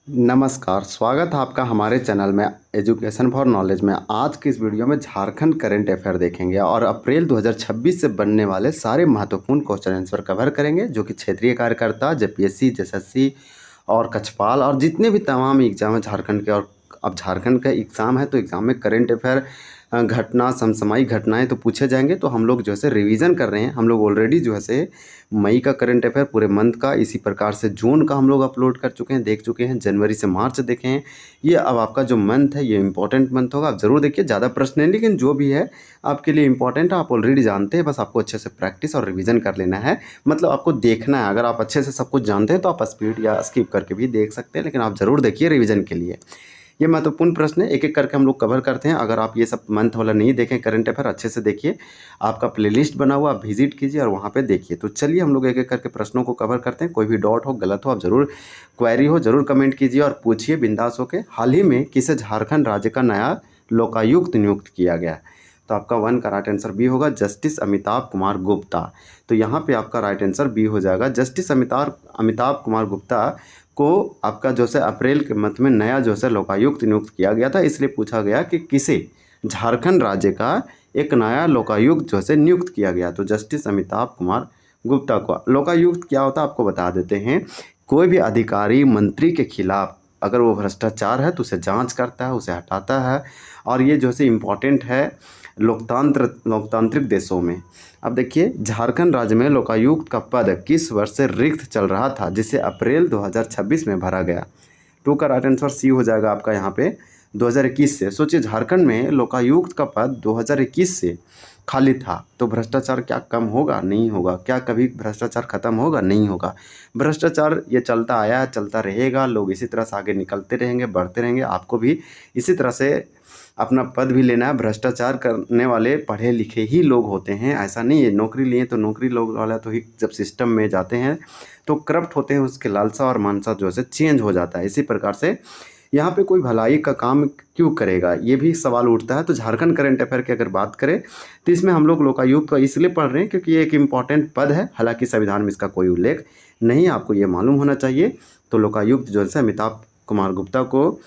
नमस्कार, स्वागत है आपका हमारे चैनल में एजुकेशन फॉर नॉलेज में। आज की इस वीडियो में झारखंड करंट अफेयर देखेंगे और अप्रैल 2026 से बनने वाले सारे महत्वपूर्ण क्वेश्चन आंसर कवर करेंगे, जो कि क्षेत्रीय कार्यकर्ता, जेपीएससी, जेएसएससी और कक्षपाल और जितने भी तमाम एग्जाम है झारखंड के। और अब झारखंड का एग्ज़ाम है तो एग्ज़ाम में करंट अफेयर घटना समसामयिक घटनाएं तो पूछे जाएंगे। तो हम लोग जो है रिवीजन कर रहे हैं। हम लोग ऑलरेडी जो है मई का करंट अफेयर पूरे मंथ का, इसी प्रकार से जून का हम लोग अपलोड कर चुके हैं, देख चुके हैं। जनवरी से मार्च देखे हैं। ये अब आपका जो मंथ है ये इंपॉर्टेंट मंथ होगा। आप ज़रूर देखिए, ज़्यादा प्रश्न नहीं, लेकिन जो भी है आपके लिए इंपॉर्टेंट है, आप ऑलरेडी जानते हैं। बस आपको अच्छे से प्रैक्टिस और रिवीजन कर लेना है। मतलब आपको देखना है। अगर आप अच्छे से सब कुछ जानते हैं तो आप स्पीड या स्किप करके भी देख सकते हैं, लेकिन आप ज़रूर देखिए रिवीजन के लिए। ये महत्वपूर्ण प्रश्न है, एक एक करके हम लोग कवर करते हैं। अगर आप ये सब मंथ वाला नहीं देखें करंट अफेयर, अच्छे से देखिए। आपका प्लेलिस्ट बना हुआ, आप विजिट कीजिए और वहाँ पे देखिए। तो चलिए हम लोग एक एक करके प्रश्नों को कवर करते हैं। कोई भी डाउट हो, गलत हो, आप ज़रूर क्वेरी हो ज़रूर कमेंट कीजिए और पूछिए बिंदास होके। हाल ही में किसे झारखंड राज्य का नया लोकायुक्त नियुक्त किया गया? तो आपका वन का राइट आंसर बी होगा, जस्टिस अमिताभ कुमार गुप्ता। तो यहाँ पे आपका राइट आंसर बी हो जाएगा। जस्टिस अमिताभ कुमार गुप्ता को आपका जो है अप्रैल के मंथ में नया जो है लोकायुक्त नियुक्त किया गया था। इसलिए पूछा गया कि किसे झारखंड राज्य का एक नया लोकायुक्त जो है नियुक्त किया गया। तो जस्टिस अमिताभ कुमार गुप्ता को। लोकायुक्त क्या होता है आपको बता देते हैं। कोई भी अधिकारी मंत्री के खिलाफ अगर वो भ्रष्टाचार है तो उसे जांच करता है, उसे हटाता है। और ये जो है इम्पोर्टेंट है लोकतांत्रिक देशों में। अब देखिए, झारखंड राज्य में लोकायुक्त का पद किस वर्ष से रिक्त चल रहा था, जिसे अप्रैल 2026 में भरा गया? टू का राइट आंसर सी हो जाएगा आपका यहाँ पे 2021 से। सोचिए, झारखंड में लोकायुक्त का पद 2021 से खाली था। तो भ्रष्टाचार क्या कम होगा? नहीं होगा। क्या कभी भ्रष्टाचार खत्म होगा? नहीं होगा। भ्रष्टाचार ये चलता आया है, चलता रहेगा। लोग इसी तरह से आगे निकलते रहेंगे, बढ़ते रहेंगे। आपको भी इसी तरह से अपना पद भी लेना है। भ्रष्टाचार करने वाले पढ़े लिखे ही लोग होते हैं, ऐसा नहीं है। नौकरी लिए तो नौकरी लोग वाला तो ही जब सिस्टम में जाते हैं तो करप्ट होते हैं, उसके लालसा और मानसा जो है चेंज हो जाता है। इसी प्रकार से यहाँ पे कोई भलाई का काम क्यों करेगा, ये भी सवाल उठता है। तो झारखंड करंट अफेयर की अगर बात करें तो इसमें हम लोग लोकायुक्त का इसलिए पढ़ रहे हैं क्योंकि ये एक इम्पॉर्टेंट पद है। हालांकि संविधान में इसका कोई उल्लेख नहीं है, आपको ये मालूम होना चाहिए। तो लोकायुक्त जो है अमिताभ कुमार गुप्ता को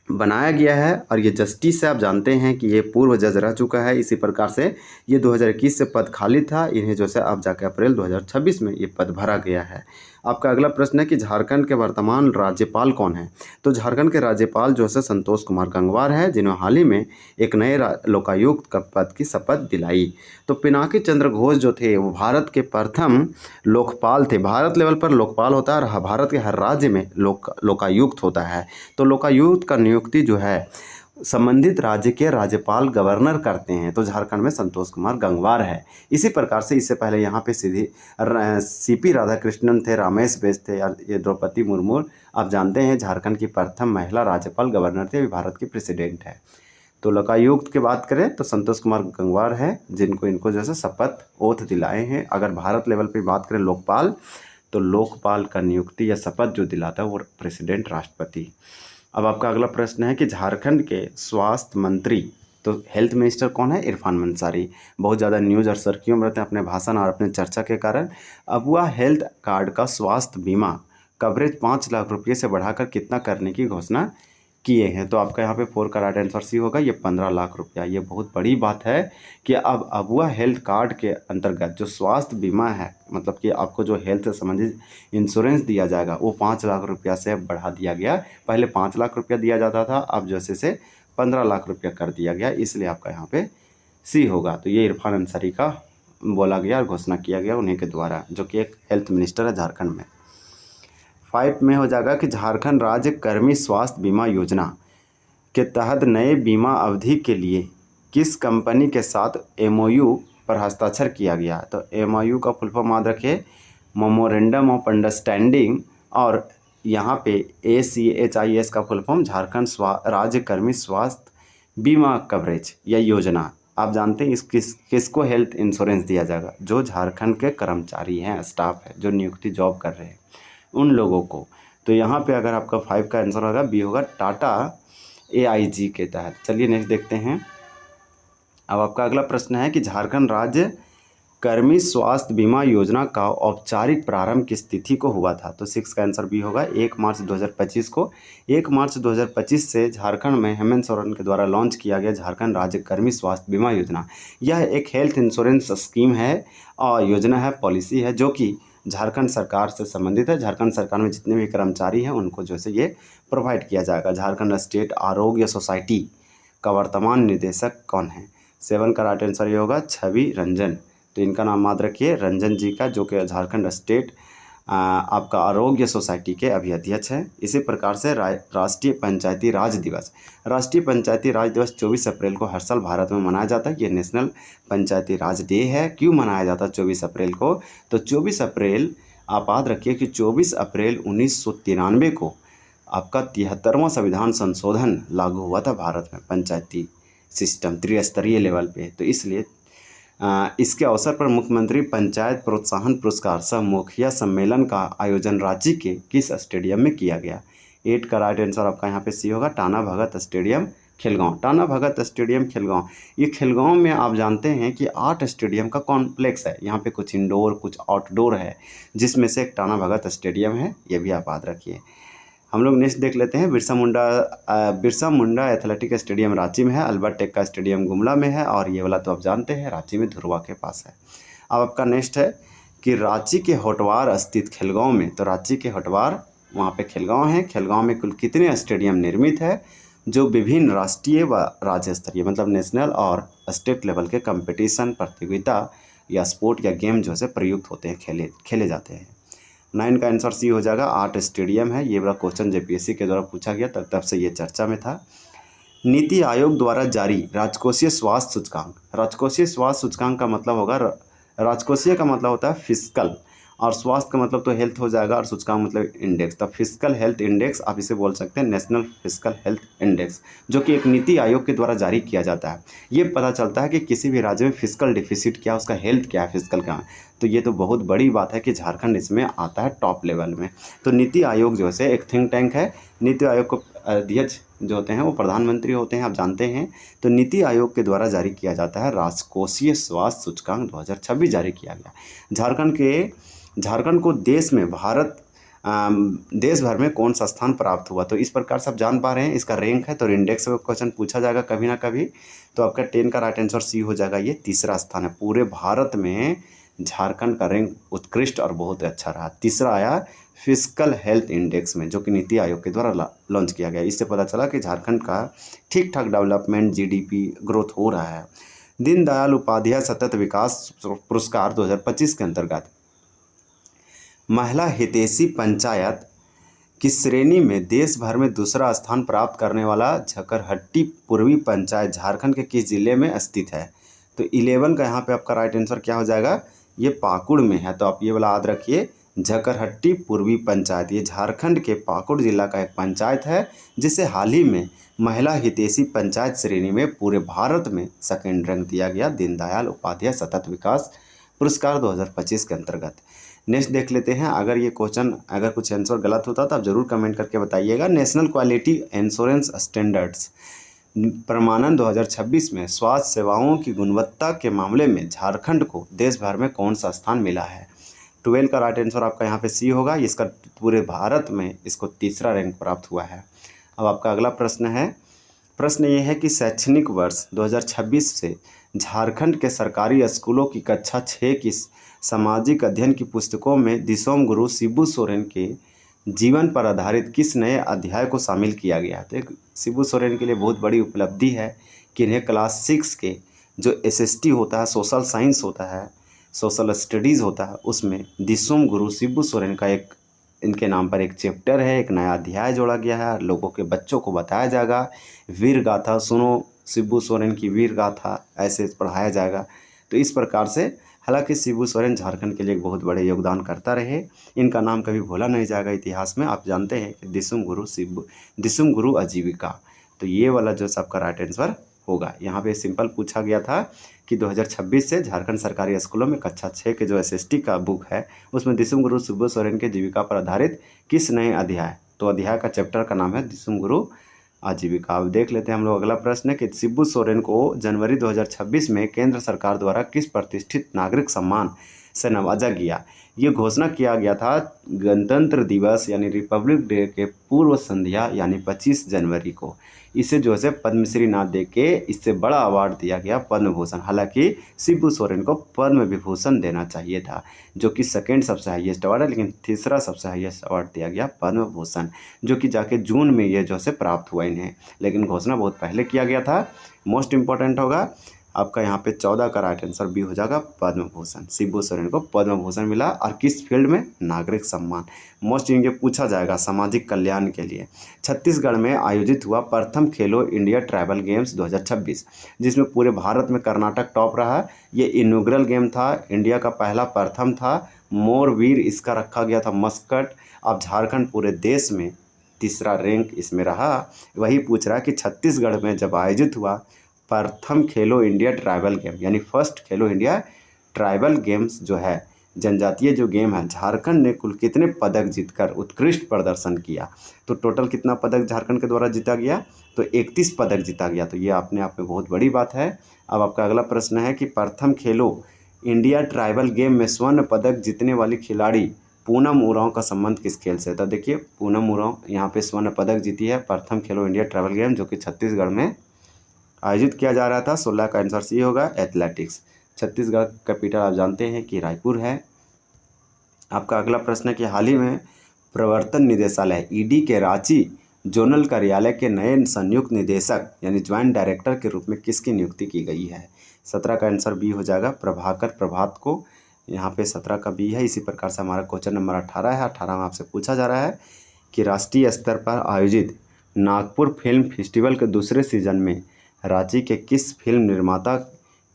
बनाया गया है। और ये जस्टिस है, आप जानते हैं कि ये पूर्व जज रह चुका है। इसी प्रकार से ये 2021 से पद खाली था, इन्हें जो है अब जाकर अप्रैल 2026 में ये पद भरा गया है। आपका अगला प्रश्न है कि झारखंड के वर्तमान राज्यपाल कौन है? तो झारखंड के राज्यपाल जो है संतोष कुमार गंगवार है, जिन्होंने हाल ही में एक नए लोकायुक्त का पद की शपथ दिलाई। तो पिनाकी चंद्र घोष जो थे वो भारत के प्रथम लोकपाल थे। भारत लेवल पर लोकपाल होता है और भारत के हर राज्य में लोकायुक्त होता है। तो लोकायुक्त का नियुक्ति जो है संबंधित राज्य के राज्यपाल गवर्नर करते हैं। तो झारखंड में संतोष कुमार गंगवार है। इसी प्रकार से इससे पहले यहाँ पे सीधी सीपी राधाकृष्णन थे, रमेश बैस थे, और ये द्रौपदी मुर्मू आप जानते हैं झारखंड की प्रथम महिला राज्यपाल गवर्नर थे, अभी भारत की प्रेसिडेंट है। तो लोकायुक्त की बात करें तो संतोष कुमार गंगवार है, जिनको इनको जैसे शपथ ओथ दिलाए हैं। अगर भारत लेवल पे बात करें लोकपाल, तो लोकपाल का नियुक्ति या शपथ जो दिलाता है वो प्रेसिडेंट, राष्ट्रपति। अब आपका अगला प्रश्न है कि झारखंड के स्वास्थ्य मंत्री, तो हेल्थ मिनिस्टर कौन है? इरफान अंसारी। बहुत ज़्यादा न्यूज़ और सुर्खियों में रहते हैं अपने भाषण और अपने चर्चा के कारण। अब वह हेल्थ कार्ड का स्वास्थ्य बीमा कवरेज 5 लाख रुपये से बढ़ाकर कितना करने की घोषणा किए हैं? तो आपका यहाँ पे 4 का राइट आंसर सी होगा, ये 15 लाख रुपया। ये बहुत बड़ी बात है कि अब अबुआ हेल्थ कार्ड के अंतर्गत जो स्वास्थ्य बीमा है, मतलब कि आपको जो हेल्थ से संबंधित इंश्योरेंस दिया जाएगा, वो 5 लाख रुपया से बढ़ा दिया गया। पहले 5 लाख रुपया दिया जाता था, अब जैसे से 15 लाख रुपया कर दिया गया। इसलिए आपका यहाँ पे सी होगा। तो ये इरफान अंसारी का बोला गया और घोषणा किया गया उन्हीं के द्वारा, जो कि एक हेल्थ मिनिस्टर है झारखंड में। 5 में हो जाएगा कि झारखंड राज्य कर्मी स्वास्थ्य बीमा योजना के तहत नए बीमा अवधि के लिए किस कंपनी के साथ एमओयू पर हस्ताक्षर किया गया? तो एमओयू का फुल फॉर्म याद रखिए, मेमोरेंडम ऑफ अंडरस्टैंडिंग। और यहाँ पे ACHIS का फुल फॉर्म झारखंड राज्य कर्मी स्वास्थ्य बीमा कवरेज या योजना। आप जानते हैं किसको हेल्थ इंश्योरेंस दिया जाएगा? जो झारखंड के कर्मचारी हैं, स्टाफ है, जो नियुक्ति जॉब कर रहे हैं, उन लोगों को। तो यहाँ पे अगर आपका 5 का आंसर होगा, बी होगा, टाटा AIG के तहत। चलिए नेक्स्ट देखते हैं। अब आपका अगला प्रश्न है कि झारखंड राज्य कर्मी स्वास्थ्य बीमा योजना का औपचारिक प्रारंभ किस तिथि को हुआ था? तो 6 का आंसर बी होगा 1 मार्च 2025 को। 1 मार्च 2025 से झारखंड में हेमंत सोरेन के द्वारा लॉन्च किया गया झारखंड राज्य कर्मी स्वास्थ्य बीमा योजना। यह एक हेल्थ इंश्योरेंस स्कीम है और योजना है, पॉलिसी है, जो कि झारखंड सरकार से संबंधित है। झारखंड सरकार में जितने भी कर्मचारी हैं उनको जो है ये प्रोवाइड किया जाएगा। झारखंड स्टेट आरोग्य सोसाइटी का वर्तमान निदेशक कौन है? 7 का राइट आंसर ये होगा छवि रंजन। तो इनका नाम याद रखिए रंजन जी का, जो कि झारखंड स्टेट आपका आरोग्य सोसाइटी के अभी अध्यक्ष हैं। इसी प्रकार से राष्ट्रीय पंचायती राज दिवस। राष्ट्रीय पंचायती राज दिवस 24 अप्रैल को हर साल भारत में मनाया जाता है। ये नेशनल पंचायती राज डे है। क्यों मनाया जाता है 24 अप्रैल को? तो 24 अप्रैल आप याद रखिए कि 24 अप्रैल 1993 को आपका 73वां संविधान संशोधन लागू हुआ था भारत में, पंचायती सिस्टम त्रिस्तरीय लेवल पे। तो इसलिए इसके अवसर पर मुख्यमंत्री पंचायत प्रोत्साहन पुरस्कार सह मुखिया सम्मेलन का आयोजन रांची के किस स्टेडियम में किया गया? 8 का राइट आंसर आपका यहाँ पे सी होगा टाना भगत स्टेडियम खिलगांव। टाना भगत स्टेडियम खिलगांव, ये खिलगांव में आप जानते हैं कि 8 स्टेडियम का कॉम्प्लेक्स है। यहाँ पे कुछ इंडोर कुछ आउटडोर है, जिसमें से एक टाना भगत स्टेडियम है। ये भी आप याद रखिए। हम लोग नेक्स्ट देख लेते हैं। बिरसा मुंडा एथलेटिक स्टेडियम रांची में है। अल्बर्ट एक्का स्टेडियम गुमला में है। और ये वाला तो आप जानते हैं रांची में धुरवा के पास है। अब आपका नेक्स्ट है कि रांची के होटवार स्थित खिलगांव में, तो रांची के होटवार वहाँ पे खिलगांव है। खिलगांव में कुल कितने स्टेडियम निर्मित है जो विभिन्न राष्ट्रीय व राज्य स्तरीय मतलब नेशनल और स्टेट लेवल के कंपटीशन प्रतियोगिता या स्पोर्ट या गेम जो है प्रयुक्त होते हैं, खेले जाते हैं? 9 का आंसर सी हो जाएगा 8 स्टेडियम है। ये बड़ा क्वेश्चन जेपीएससी के द्वारा पूछा गया, तब से ये चर्चा में था। नीति आयोग द्वारा जारी राजकोषीय स्वास्थ्य सूचकांक। राजकोषीय स्वास्थ्य सूचकांक का मतलब होगा, राजकोषीय का मतलब होता है फिस्कल, और स्वास्थ्य का मतलब तो हेल्थ हो जाएगा, और सूचकांक मतलब इंडेक्स। तो फिस्कल हेल्थ इंडेक्स आप इसे बोल सकते हैं, नेशनल फिस्कल हेल्थ इंडेक्स, जो कि एक नीति आयोग के द्वारा जारी किया जाता है। ये पता चलता है कि किसी भी राज्य में फिस्कल डिफिसिट क्या, उसका हेल्थ क्या है, फिस्कल क्या है। तो ये तो बहुत बड़ी बात है कि झारखंड इसमें आता है टॉप लेवल में। तो नीति आयोग जो है एक थिंक टैंक है। नीति आयोग को अध्यक्ष जो होते हैं वो प्रधानमंत्री होते हैं, आप जानते हैं। तो नीति आयोग के द्वारा जारी किया जाता है राजकोषीय स्वास्थ्य सूचकांक 2026 जारी किया गया। झारखंड को देश भर में कौन सा स्थान प्राप्त हुआ? तो इस प्रकार से आप जान पा रहे हैं इसका रैंक है। तो इंडेक्स में क्वेश्चन पूछा जाएगा कभी ना कभी। तो आपका 10 का राइट आंसर सी हो जाएगा, ये तीसरा स्थान है। पूरे भारत में झारखंड का रैंक उत्कृष्ट और बहुत अच्छा रहा। तीसरा आया फिस्कल हेल्थ इंडेक्स में, जो कि नीति आयोग के द्वारा लॉन्च किया गया। इससे पता चला कि झारखंड का ठीक ठाक डेवलपमेंट जीडीपी ग्रोथ हो रहा है। दीनदयाल उपाध्याय सतत विकास पुरस्कार 2025 के अंतर्गत महिला हितैषी पंचायत की श्रेणी में देश भर में दूसरा स्थान प्राप्त करने वाला झकरहट्टी पूर्वी पंचायत झारखंड के किस जिले में स्थित है? तो 11 का यहाँ पे आपका राइट आंसर क्या हो जाएगा, ये पाकुड़ में है। तो आप ये वाला याद रखिए, झकरहट्टी पूर्वी पंचायत, ये झारखंड के पाकुड़ जिला का एक पंचायत है, जिसे हाल ही में महिला हितैषी पंचायत श्रेणी में पूरे भारत में सेकेंड रैंक दिया गया दीनदयाल उपाध्याय सतत विकास पुरस्कार 2025 के अंतर्गत। नेक्स्ट देख लेते हैं। अगर ये क्वेश्चन अगर कुछ आंसर गलत होता तो आप ज़रूर कमेंट करके बताइएगा। नेशनल क्वालिटी इंश्योरेंस स्टैंडर्ड्स प्रमाणन 2026 में स्वास्थ्य सेवाओं की गुणवत्ता के मामले में झारखंड को देश भर में कौन सा स्थान मिला है? 12 का राइट आंसर आपका यहाँ पे सी होगा। इसका पूरे भारत में इसको तीसरा रैंक प्राप्त हुआ है। अब आपका अगला प्रश्न है। प्रश्न ये है कि शैक्षणिक वर्ष 2026 से झारखंड के सरकारी स्कूलों की कक्षा 6 की सामाजिक अध्ययन की पुस्तकों में दिसोम गुरु शिबू सोरेन के जीवन पर आधारित किस नए अध्याय को शामिल किया गया है? तो एक शिबू सोरेन के लिए बहुत बड़ी उपलब्धि है कि इन्हें क्लास 6 के जो एसएसटी होता है, सोशल साइंस होता है, सोशल स्टडीज़ होता है, उसमें दिसोम गुरु शिबू सोरेन का एक इनके नाम पर एक चैप्टर है, एक नया अध्याय जोड़ा गया है। लोगों के बच्चों को बताया जाएगा, वीर गाथा सुनो शिबू सोरेन की वीर गाथा, ऐसे पढ़ाया जाएगा। तो इस प्रकार से हालांकि शिबू सोरेन झारखंड के लिए एक बहुत बड़े योगदान करता रहे, इनका नाम कभी भूला नहीं जाएगा इतिहास में। आप जानते हैं कि दिसुम गुरु आजीविका, तो ये वाला जो सबका राइट आंसर होगा। यहाँ पे सिंपल पूछा गया था कि 2026 से झारखंड सरकारी स्कूलों में कक्षा 6 के जो एसएसटी का बुक है उसमें दिसुम गुरु शिबू सोरेन के जीविका पर आधारित किस नए अध्याय, तो अध्याय का चैप्टर का नाम है दिसुम गुरु आजीविका। अब देख लेते हैं हम लोग अगला प्रश्न कि शिबू सोरेन को जनवरी 2026 में केंद्र सरकार द्वारा किस प्रतिष्ठित नागरिक सम्मान से नवाजा गया। ये घोषणा किया गया था गणतंत्र दिवस यानी रिपब्लिक डे के पूर्व संध्या यानी 25 जनवरी को। इसे जो है पद्मश्री ना दे के इससे बड़ा अवार्ड दिया गया पद्म भूषण। हालांकि शिबू सोरेन को पद्म विभूषण देना चाहिए था, जो कि सेकेंड सबसे हाईएस्ट अवार्ड है, लेकिन तीसरा सबसे हाईएस्ट अवार्ड दिया गया पद्म भूषण, जो कि जाके जून में ये जो है प्राप्त हुआ इन्हें, लेकिन घोषणा बहुत पहले किया गया था। मोस्ट इंपॉर्टेंट होगा आपका यहाँ पे 14 का राइट आंसर बी हो जाएगा पद्म भूषण। शिबू सोरेन को पद्म भूषण मिला और किस फील्ड में, नागरिक सम्मान। मोस्ट ये पूछा जाएगा सामाजिक कल्याण के लिए। छत्तीसगढ़ में आयोजित हुआ प्रथम खेलो इंडिया ट्राइबल गेम्स 2026, जिसमें पूरे भारत में कर्नाटक टॉप रहा। ये इनॉग्रल गेम था, इंडिया का पहला प्रथम था। मोरवीर इसका रखा गया था मस्कट। अब झारखंड पूरे देश में तीसरा रैंक इसमें रहा। वही पूछ रहा है कि छत्तीसगढ़ में जब आयोजित हुआ प्रथम खेलो इंडिया ट्राइबल गेम यानी फर्स्ट खेलो इंडिया ट्राइबल गेम्स जो है जनजातीय जो गेम है, झारखंड ने कुल कितने पदक जीतकर उत्कृष्ट प्रदर्शन किया। तो टोटल कितना पदक झारखंड के द्वारा जीता गया, तो 31 पदक जीता गया। तो ये अपने आप में बहुत बड़ी बात है। अब आपका अगला प्रश्न है कि प्रथम खेलो इंडिया ट्राइबल गेम में स्वर्ण पदक जीतने वाली खिलाड़ी पूनम उरांव का संबंध किस खेल से था। देखिए पूनम उरांव यहाँ पे स्वर्ण पदक जीती है प्रथम खेलो इंडिया ट्राइबल गेम, जो कि छत्तीसगढ़ में आयोजित किया जा रहा था। 16 का आंसर सी होगा एथलेटिक्स। छत्तीसगढ़ कैपिटल आप जानते हैं कि रायपुर है। आपका अगला प्रश्न है कि हाल ही में प्रवर्तन निदेशालय ईडी के रांची जोनल कार्यालय के नए संयुक्त निदेशक यानी ज्वाइंट डायरेक्टर के रूप में किसकी नियुक्ति की गई है। 17 का आंसर बी हो जाएगा प्रभाकर प्रभात को। यहाँ पे 17 का बी है। इसी प्रकार से हमारा क्वेश्चन नंबर 18 है। 18 में आपसे पूछा जा रहा है कि राष्ट्रीय स्तर पर आयोजित नागपुर फिल्म फेस्टिवल के दूसरे सीजन में रांची के किस फिल्म निर्माता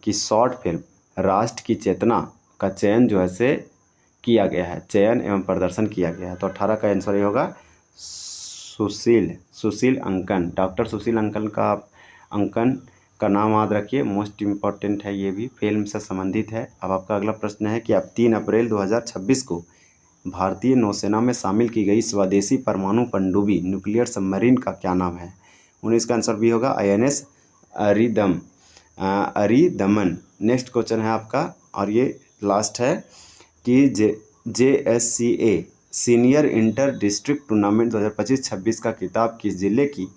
की शॉर्ट फिल्म राष्ट्र की चेतना का चयन जो है से किया गया है, चयन एवं प्रदर्शन किया गया है। तो 18 का आंसर ये होगा सुशील अंकन। डॉक्टर सुशील अंकन का नाम याद रखिए, मोस्ट इम्पॉर्टेंट है, ये भी फिल्म से संबंधित है। अब आपका अगला प्रश्न है कि अब 3 अप्रैल 2026 को भारतीय नौसेना में शामिल की गई स्वदेशी परमाणु पनडुब्बी न्यूक्लियर सबमरीन का क्या नाम है। 19 का आंसर भी होगा INS अरिदमन। नेक्स्ट क्वेश्चन है आपका और ये लास्ट है कि JSCA senior inter district tournament 2025-26 का खिताब किस जिले की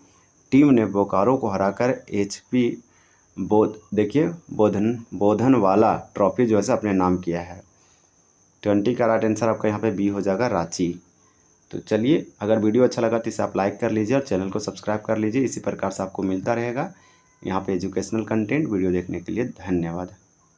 टीम ने बोकारो को हराकर HP बोधनवाला ट्रॉफी जो है अपने नाम किया है। 20 का राइट आंसर आपका यहाँ पे बी हो जाएगा रांची। तो चलिए, अगर वीडियो अच्छा लगा तो इसे आप लाइक कर लीजिए और चैनल को सब्सक्राइब कर लीजिए। इसी प्रकार से आपको मिलता रहेगा यहाँ पे एजुकेशनल कंटेंट। वीडियो देखने के लिए धन्यवाद।